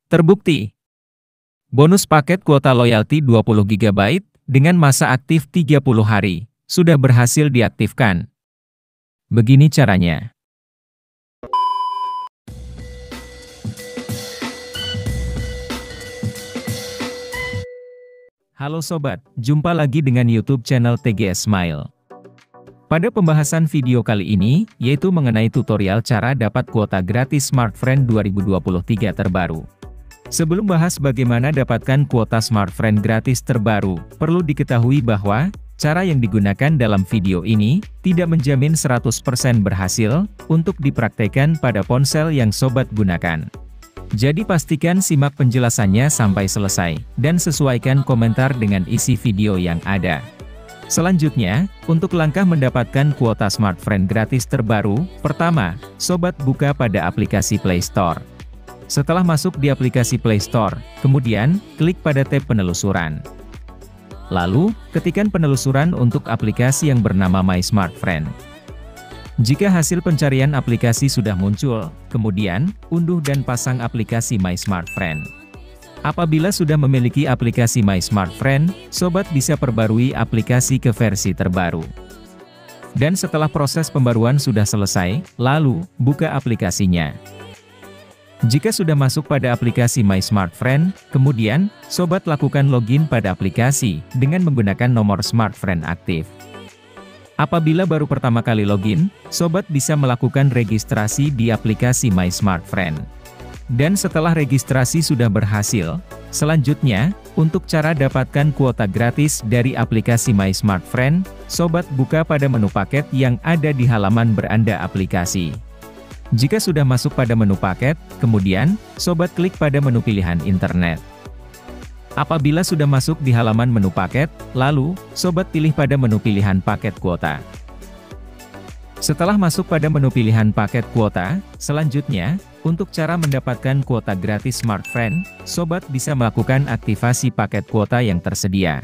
Terbukti. Bonus paket kuota loyalty 20 GB dengan masa aktif 30 hari sudah berhasil diaktifkan. Begini caranya. Halo sobat, jumpa lagi dengan YouTube channel TGS Smile. Pada pembahasan video kali ini, yaitu mengenai tutorial cara dapat kuota gratis Smartfriend 2023 terbaru. Sebelum bahas bagaimana dapatkan kuota Smartfriend gratis terbaru, perlu diketahui bahwa cara yang digunakan dalam video ini tidak menjamin 100% berhasil untuk dipraktekkan pada ponsel yang sobat gunakan. Jadi pastikan simak penjelasannya sampai selesai, dan sesuaikan komentar dengan isi video yang ada. Selanjutnya, untuk langkah mendapatkan kuota Smartfriend gratis terbaru, pertama, sobat buka pada aplikasi Play Store. Setelah masuk di aplikasi Play Store, kemudian, klik pada tab penelusuran. Lalu, ketikkan penelusuran untuk aplikasi yang bernama My Smartfriend. Jika hasil pencarian aplikasi sudah muncul, kemudian, unduh dan pasang aplikasi My Smartfriend. Apabila sudah memiliki aplikasi My Smartfriend, sobat bisa perbarui aplikasi ke versi terbaru. Dan setelah proses pembaruan sudah selesai, lalu, buka aplikasinya. Jika sudah masuk pada aplikasi My Smartfriend, kemudian, sobat lakukan login pada aplikasi dengan menggunakan nomor Smartfriend aktif. Apabila baru pertama kali login, sobat bisa melakukan registrasi di aplikasi My Smartfriend. Dan setelah registrasi sudah berhasil, selanjutnya, untuk cara dapatkan kuota gratis dari aplikasi My Smartfriend, sobat buka pada menu paket yang ada di halaman beranda aplikasi. Jika sudah masuk pada menu paket, kemudian, sobat klik pada menu pilihan internet. Apabila sudah masuk di halaman menu paket, lalu, sobat pilih pada menu pilihan paket kuota. Setelah masuk pada menu pilihan paket kuota, selanjutnya, untuk cara mendapatkan kuota gratis Smartfriend, sobat bisa melakukan aktivasi paket kuota yang tersedia.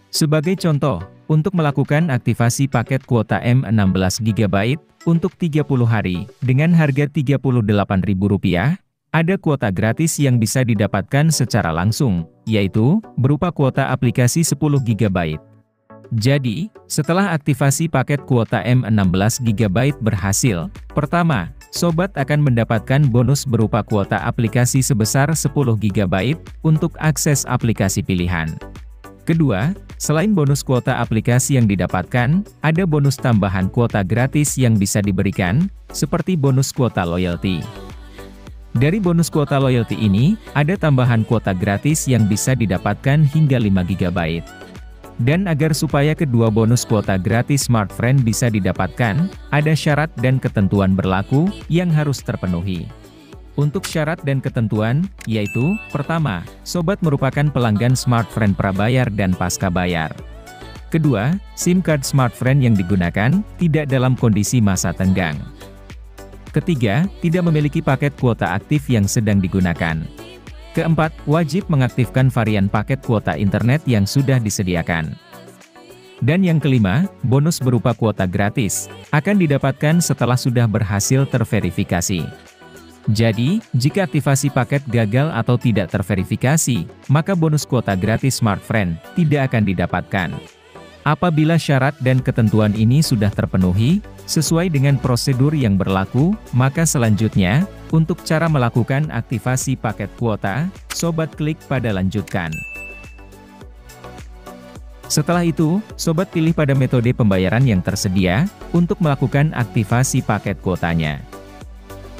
Sebagai contoh, untuk melakukan aktivasi paket kuota M16 GB, untuk 30 hari, dengan harga Rp38.000, ada kuota gratis yang bisa didapatkan secara langsung, yaitu, berupa kuota aplikasi 10 GB. Jadi, setelah aktivasi paket kuota M16 GB berhasil, pertama, sobat akan mendapatkan bonus berupa kuota aplikasi sebesar 10 GB untuk akses aplikasi pilihan. Kedua, selain bonus kuota aplikasi yang didapatkan, ada bonus tambahan kuota gratis yang bisa diberikan, seperti bonus kuota loyalty. Dari bonus kuota loyalty ini, ada tambahan kuota gratis yang bisa didapatkan hingga 5 GB. Dan agar supaya kedua bonus kuota gratis Smartfriend bisa didapatkan, ada syarat dan ketentuan berlaku yang harus terpenuhi. Untuk syarat dan ketentuan, yaitu, pertama, sobat merupakan pelanggan Smartfriend prabayar dan pasca bayar. Kedua, SIM card Smartfriend yang digunakan, tidak dalam kondisi masa tenggang. Ketiga, tidak memiliki paket kuota aktif yang sedang digunakan. Keempat, wajib mengaktifkan varian paket kuota internet yang sudah disediakan. Dan yang kelima, bonus berupa kuota gratis, akan didapatkan setelah sudah berhasil terverifikasi. Jadi, jika aktivasi paket gagal atau tidak terverifikasi, maka bonus kuota gratis Smartfriend tidak akan didapatkan. Apabila syarat dan ketentuan ini sudah terpenuhi, sesuai dengan prosedur yang berlaku, maka selanjutnya, untuk cara melakukan aktivasi paket kuota, sobat klik pada lanjutkan. Setelah itu, sobat pilih pada metode pembayaran yang tersedia, untuk melakukan aktivasi paket kuotanya.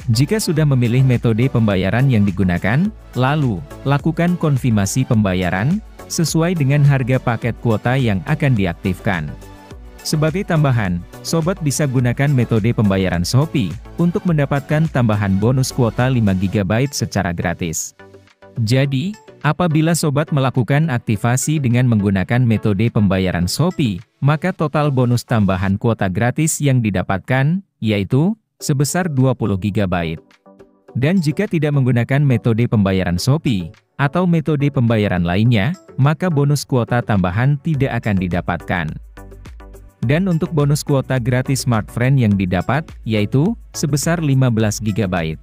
Jika sudah memilih metode pembayaran yang digunakan, lalu, lakukan konfirmasi pembayaran, sesuai dengan harga paket kuota yang akan diaktifkan. Sebagai tambahan, sobat bisa gunakan metode pembayaran Shopee, untuk mendapatkan tambahan bonus kuota 5 GB secara gratis. Jadi, apabila sobat melakukan aktivasi dengan menggunakan metode pembayaran Shopee, maka total bonus tambahan kuota gratis yang didapatkan, yaitu, sebesar 20 GB. Dan jika tidak menggunakan metode pembayaran Shopee, atau metode pembayaran lainnya, maka bonus kuota tambahan tidak akan didapatkan. Dan untuk bonus kuota gratis Smartfriend yang didapat, yaitu, sebesar 15 GB.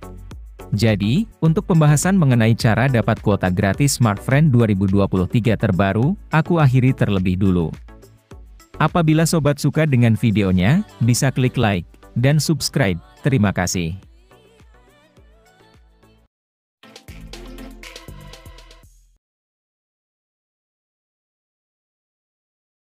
Jadi, untuk pembahasan mengenai cara dapat kuota gratis Smartfren 2023 terbaru, aku akhiri terlebih dulu. Apabila sobat suka dengan videonya, bisa klik like dan subscribe. Terima kasih.